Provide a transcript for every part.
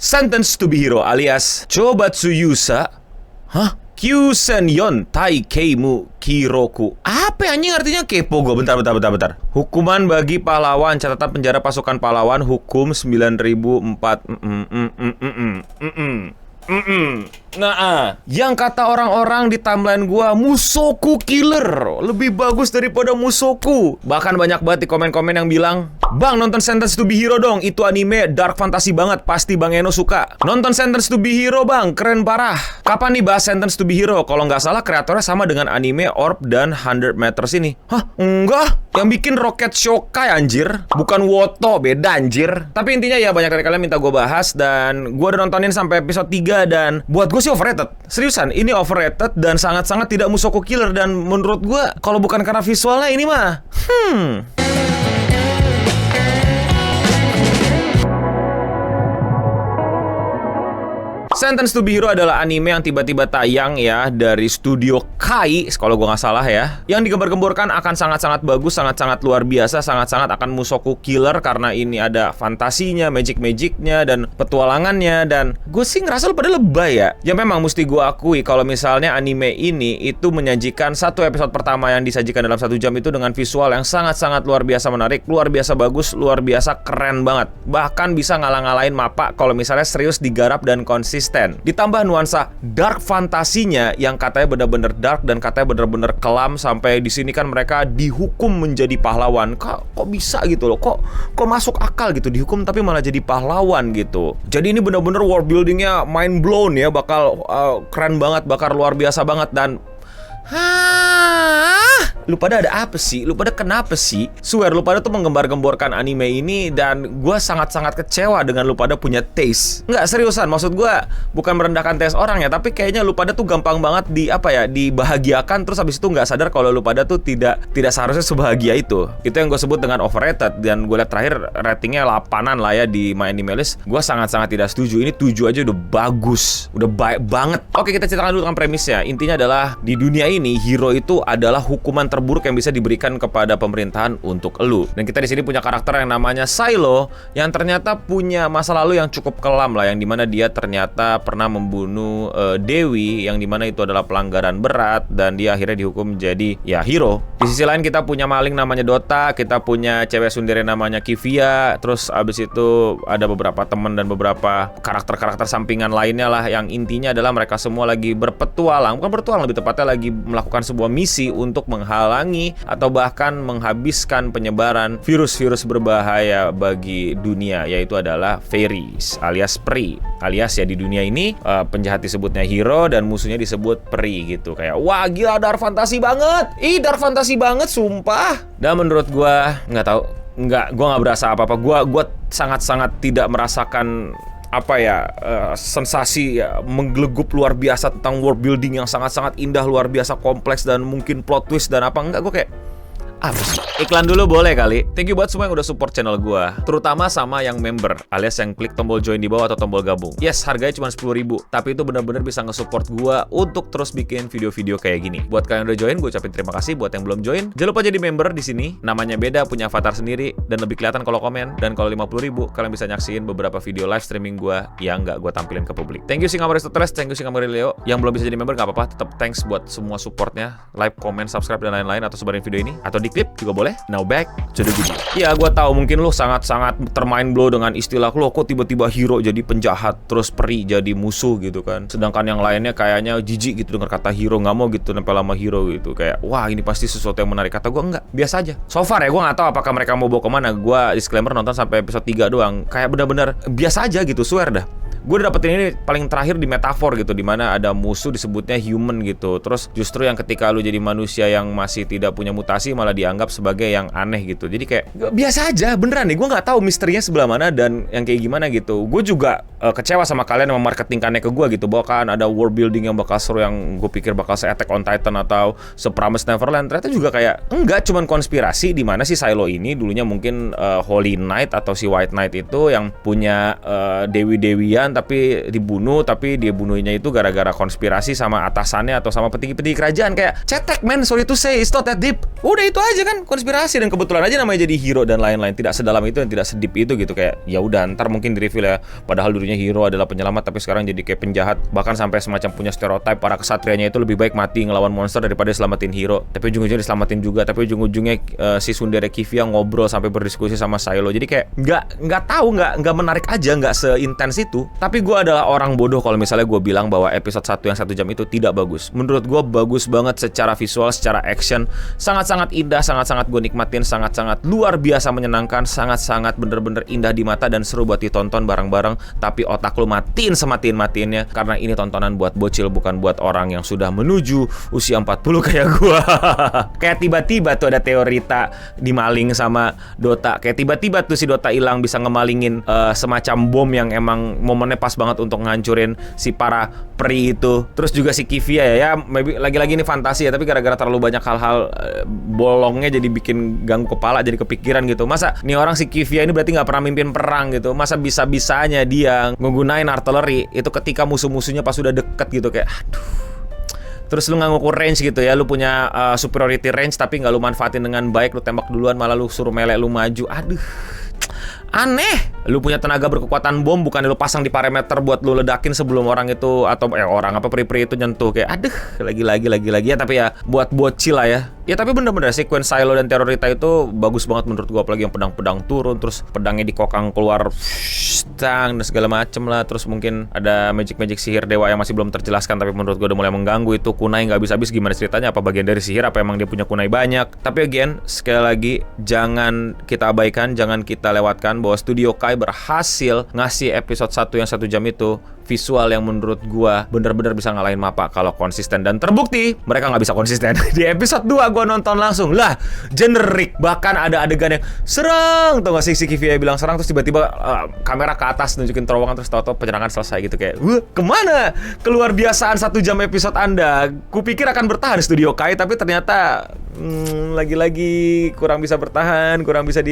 Sentence to be hero alias Chobatsu Yusa. Hah? Kyusenyon Taikeimu Kiroku. Apa anjing artinya? Kepo gue. Bentar. Hukuman bagi pahlawan. Catatan penjara pasukan pahlawan. Hukum 9004. Yang kata orang-orang di timeline gua, Mushoku Killer lebih bagus daripada Mushoku. Bahkan banyak banget di komen-komen yang bilang, Bang, nonton Sentence to be Hero dong. Itu anime dark fantasy banget. Pasti Bang Eno suka. Nonton Sentence to be Hero, Bang. Keren parah. Kapan nih bahas Sentence to be Hero? Kalau nggak salah kreatornya sama dengan anime Orb dan 100 Meters ini. Hah? Enggak. Yang bikin Rocket Shokai anjir. Bukan Woto, beda anjir. Tapi intinya ya banyak dari kalian minta gue bahas. Dan gue udah nontonin sampai episode 3. Dan buat gue sih overrated. Seriusan, ini overrated dan sangat-sangat tidak Mushoku Killer. Dan menurut gue, kalau bukan karena visualnya ini mah Sentence to be Hero adalah anime yang tiba-tiba tayang ya dari studio Kai, kalau gue nggak salah ya, yang digembar-gemborkan akan sangat-sangat bagus, sangat-sangat luar biasa, sangat-sangat akan Mushoku Killer karena ini ada fantasinya, magic-magicnya, dan petualangannya. Dan gue sih ngerasa lu pada lebay ya. Ya memang mesti gue akui kalau misalnya anime ini itu menyajikan satu episode pertama yang disajikan dalam 1 jam itu dengan visual yang sangat-sangat luar biasa menarik, luar biasa bagus, luar biasa keren banget. Bahkan bisa ngalah-ngalahin Mappa kalau misalnya serius digarap dan konsisten. Ditambah nuansa dark fantasinya yang katanya benar-benar dark dan katanya benar-benar kelam. Sampai di sini kan mereka dihukum menjadi pahlawan. Kok bisa gitu loh? Kok masuk akal gitu dihukum tapi malah jadi pahlawan gitu. Jadi ini benar-benar world buildingnya mind blown ya. Bakal keren banget, bakal luar biasa banget. Dan lu pada ada apa sih? Lu pada kenapa sih? Swear, lu pada tuh menggembar-gemborkan anime ini. Dan gue sangat-sangat kecewa dengan lu pada punya taste. Nggak, seriusan, maksud gue bukan merendahkan taste orang ya, tapi kayaknya lu pada tuh gampang banget dibahagiakan. Terus habis itu nggak sadar kalau lu pada tuh tidak seharusnya sebahagia itu. Itu yang gue sebut dengan overrated. Dan gue liat terakhir ratingnya 8-an lah ya di My Anime List. Gue sangat-sangat tidak setuju. Ini 7 aja udah bagus, udah baik banget. Oke, kita ceritakan dulu tentang premisnya. Intinya adalah di dunia ini hero itu adalah hukuman terburuk yang bisa diberikan kepada pemerintahan untuk elu. Dan kita di sini punya karakter yang namanya Silo yang ternyata punya masa lalu yang cukup kelam lah, yang dimana dia ternyata pernah membunuh Dewi, yang dimana itu adalah pelanggaran berat dan dia akhirnya dihukum jadi ya hero. Di sisi lain kita punya maling namanya Dota, kita punya cewek sundere namanya Kivia, terus abis itu ada beberapa teman dan beberapa karakter-karakter sampingan lainnya lah, yang intinya adalah mereka semua lagi berpetualang, bukan berpetualang, lebih tepatnya lagi melakukan sebuah misi untuk menghalangi atau bahkan menghabiskan penyebaran virus-virus berbahaya bagi dunia, yaitu adalah fairies alias peri. Alias ya di dunia ini penjahat disebutnya hero dan musuhnya disebut peri gitu. Kayak wah gila, dark fantasi banget. Dark fantasi banget sumpah. Dan menurut gua gua nggak berasa apa-apa. Gua sangat-sangat tidak merasakan sensasi menggelegup luar biasa tentang world building yang sangat-sangat indah, luar biasa kompleks, dan mungkin plot twist dan apa enggak. Gue kayak iklan dulu boleh kali. Thank you buat semua yang udah support channel gue, terutama sama yang member alias yang klik tombol join di bawah atau tombol gabung. Yes, harganya cuma 10.000, tapi itu benar-benar bisa nge-support gue untuk terus bikin video-video kayak gini. Buat kalian yang udah join, gue ucapin terima kasih. Buat yang belum join, jangan lupa jadi member di sini. Namanya beda, punya avatar sendiri, dan lebih kelihatan kalau komen. Dan kalau 50.000, kalian bisa nyaksiin beberapa video live streaming gue yang nggak gue tampilin ke publik. Thank you Singamari Aristoteles, thank you Singamari Leo. Yang belum bisa jadi member nggak apa-apa, tetap thanks buat semua supportnya, like, comment, subscribe dan lain-lain, atau sebarin video ini atau di klip juga boleh. Now back to the video. Ya, gue tahu mungkin lo sangat-sangat termind blow dengan istilah lo kok tiba-tiba hero jadi penjahat, terus peri jadi musuh gitu kan. Sedangkan yang lainnya kayaknya jijik gitu dengar kata hero, nggak mau gitu nempel sama hero gitu. Kayak wah ini pasti sesuatu yang menarik. Kata gue enggak, biasa aja. So far ya gue nggak tahu apakah mereka mau bawa kemana. Gue disclaimer nonton sampai episode 3 doang. Kayak benar-benar biasa aja gitu, swear dah. Gue udah dapetin ini paling terakhir di metafor gitu, dimana ada musuh disebutnya human gitu. Terus justru yang ketika lu jadi manusia yang masih tidak punya mutasi malah dianggap sebagai yang aneh gitu. Jadi kayak biasa aja, beneran nih. Gue nggak tahu misterinya sebelah mana dan yang kayak gimana gitu. Gue juga kecewa sama kalian yang memarketingkannya ke gue gitu, bahwa kan ada world building yang bakal seru, yang gue pikir bakal se-Attack on Titan atau se-Promised Neverland. Ternyata juga kayak enggak, cuman konspirasi dimana si Silo ini dulunya mungkin Holy Knight atau si White Knight itu yang punya dewi-dewian tapi dibunuh, tapi dia bunuhnya itu gara-gara konspirasi sama atasannya atau sama petinggi-petinggi kerajaan. Kayak cetek men, sorry to say, it's not that deep. Udah itu aja kan, konspirasi, dan kebetulan aja namanya jadi hero dan lain-lain. Tidak sedalam itu dan tidak sedip itu gitu. Kayak ya udah ntar mungkin di reveal ya, padahal dulunya tadinya hero adalah penyelamat tapi sekarang jadi kayak penjahat, bahkan sampai semacam punya stereotip para kesatrianya itu lebih baik mati ngelawan monster daripada selamatin hero. Tapi ujung-ujungnya diselamatin juga, tapi ujung-ujungnya si Tsundere Kivia ngobrol sampai berdiskusi sama Silo. Jadi kayak nggak menarik aja, nggak seintens itu. Tapi gue adalah orang bodoh kalau misalnya gue bilang bahwa episode 1 yang 1 jam itu tidak bagus. Menurut gue bagus banget secara visual, secara action, sangat-sangat indah, sangat-sangat gue nikmatin, sangat-sangat luar biasa menyenangkan, sangat-sangat bener-bener indah di mata dan seru buat ditonton bareng-bareng. Tapi otak lu matiin sematiin-matiinnya, karena ini tontonan buat bocil, bukan buat orang yang sudah menuju usia 40 kayak gua. Kayak tiba-tiba tuh ada Teorita dimaling sama Dota. Kayak tiba-tiba tuh si Dota hilang bisa ngemalingin semacam bom yang emang momennya pas banget untuk ngancurin si para peri itu. Terus juga si Kivia ya maybe lagi-lagi ini fantasi ya, tapi gara-gara terlalu banyak hal-hal bolongnya jadi bikin ganggu kepala, jadi kepikiran gitu. Masa nih orang si Kivia ini berarti nggak pernah mimpin perang gitu? Masa bisa-bisanya dia menggunain artileri itu ketika musuh-musuhnya pas udah deket gitu, kayak aduh. Terus lu nggak ngukur range gitu ya, lu punya superiority range tapi nggak lu manfaatin dengan baik, lu tembak duluan malah lu suruh melee lu maju. Aduh, aneh. Lu punya tenaga berkekuatan bom, bukan lu pasang di parameter buat lu ledakin sebelum orang itu atau orang apa peri-peri itu nyentuh. Kayak aduh, lagi ya. Tapi ya buat bocil lah ya. Ya tapi bener-bener sequence Silo dan Teorita itu bagus banget menurut gua, apalagi yang pedang-pedang turun, terus pedangnya dikokang keluar tang dan segala macem lah. Terus mungkin ada magic sihir dewa yang masih belum terjelaskan, tapi menurut gua udah mulai mengganggu. Itu kunai nggak habis-habis, gimana ceritanya, apa bagian dari sihir, apa emang dia punya kunai banyak. Tapi again, sekali lagi jangan kita abaikan, jangan kita lewatkan bahwa Studio Kai berhasil ngasih episode 1 yang 1 jam itu visual yang menurut gua bener-bener bisa ngalahin MAPPA kalau konsisten, dan terbukti mereka nggak bisa konsisten. Di episode 2 gua nonton langsung lah generik, bahkan ada adegan yang serang, tuh nggak sih si Kivia bilang serang, terus tiba-tiba kamera ke atas nunjukin terowongan, terus tau-tau penyerangan selesai gitu. Kayak kemana keluar biasaan 1 jam episode Anda? Kupikir akan bertahan Studio Kai, tapi ternyata lagi-lagi kurang bisa bertahan, kurang bisa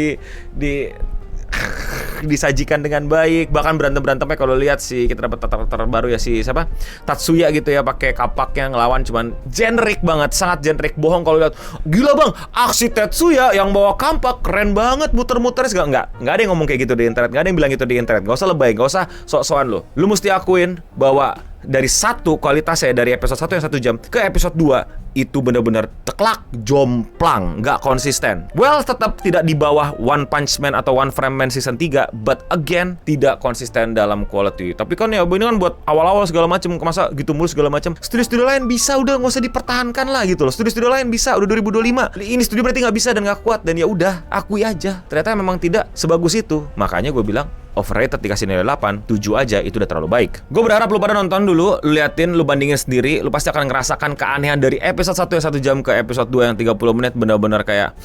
disajikan dengan baik. Bahkan berantem-berantemnya kalau lihat sih, kita dapat terbaru ya si siapa? Tatsuya gitu ya, pakai kapaknya ngelawan, cuman generik banget, sangat generik. Bohong kalau lihat, gila bang, aksi Tatsuya yang bawa kampak keren banget, muter-muter. Enggak ada yang ngomong kayak gitu di internet, enggak ada yang bilang gitu di internet. Enggak usah lebay, enggak usah sok-sokan lo. Lu mesti akuin bahwa dari kualitasnya dari episode 1 yang 1 jam ke episode 2 itu benar-benar teklak, jomplang, nggak konsisten. Well, tetap tidak di bawah One Punch Man atau One Frame Man season 3, but again tidak konsisten dalam quality. Tapi kan ya ini kan buat awal-awal segala macam, masa gitu mulu segala macam. Studio-studio lain bisa, udah nggak usah dipertahankan lah gitu loh. Studio-studio lain bisa, udah 2025. Ini studio berarti nggak bisa dan nggak kuat, dan ya udah akui aja. Ternyata memang tidak sebagus itu. Makanya gue bilang overrated, dikasih nilai 8, 7 aja itu udah terlalu baik. Gue berharap lu pada nonton dulu, lu liatin, lu bandingin sendiri, lu pasti akan ngerasakan keanehan dari episode 1 yang 1 jam ke episode 2 yang 30 menit. Benar-benar kayak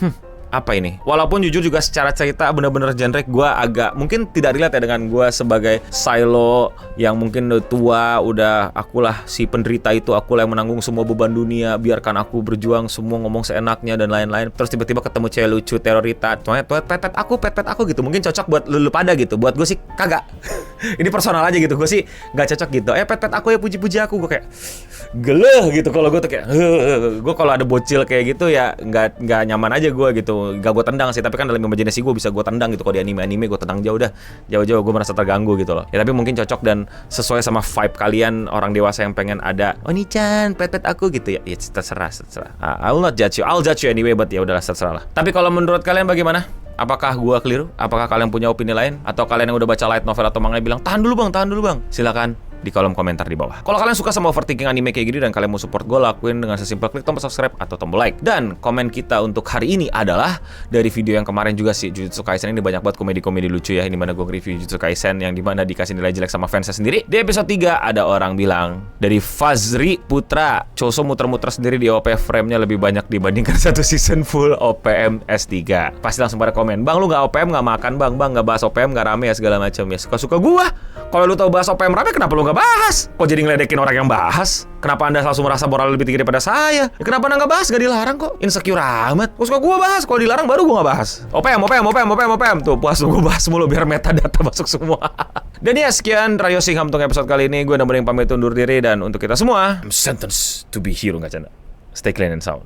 apa ini? Walaupun jujur juga secara cerita bener-bener generic, gue agak mungkin tidak relate ya dengan gue sebagai Silo yang mungkin udah tua, udah akulah si penderita itu, akulah yang menanggung semua beban dunia, biarkan aku berjuang, semua ngomong seenaknya dan lain-lain. Terus tiba-tiba ketemu cewek lucu Teorita, pet aku gitu, mungkin cocok buat lu pada gitu. Buat gue sih kagak. Ini personal aja gitu, gue sih nggak cocok gitu. Pet aku ya, puji-puji aku. Gue kayak geleh gitu. Kalau gue tuh kayak gue kalau ada bocil kayak gitu ya nggak nyaman aja gue gitu. Gak gue tendang sih, tapi kan dalam imajinasi gue bisa gue tendang gitu. Kalau di anime gue tendang jauh gue merasa terganggu gitu loh ya. Tapi mungkin cocok dan sesuai sama vibe kalian orang dewasa yang pengen ada Oni-chan pet aku gitu ya. Ya terserah. I will not judge you, I'll judge you anyway, but ya udahlah, terserah lah. Tapi kalau menurut kalian bagaimana? Apakah gua keliru? Apakah kalian punya opini lain? Atau kalian yang udah baca light novel atau manga bilang tahan dulu bang, silakan di kolom komentar di bawah. Kalau kalian suka sama overthinking anime kayak gini dan kalian mau support gue, lakuin dengan sesimpel klik tombol subscribe atau tombol like. Dan komen kita untuk hari ini adalah dari video yang kemarin juga sih, Jujutsu Kaisen. Ini banyak banget komedi-komedi lucu ya, ini mana gue nge-review Jujutsu Kaisen yang dimana dikasih nilai jelek sama fansnya sendiri. Di episode 3 ada orang bilang dari Fazri Putra, Choso muter-muter sendiri di OP frame-nya lebih banyak dibandingkan satu season full OPM S3. Pasti langsung pada komen, bang lu gak OPM gak makan, bang gak bahas OPM gak rame ya segala macam ya. Suka-suka gua. Kalau lu tahu bahas OPM rame, kenapa lu gak bahas? Kok jadi ngeledekin orang yang bahas? Kenapa anda langsung merasa moral lebih tinggi daripada saya? Ya, kenapa anda gak bahas? Gak dilarang kok. Insecure amat. Kok suka gua bahas? Kalau dilarang baru gua gak bahas. OPM. Tuh puas gua bahas mulu biar metadata masuk semua. Dan ya sekian Radio Singham untuk episode kali ini. Gue udah pamit undur diri, dan untuk kita semua, I'm sentenced to be hero, gak canda. Stay clean and sound.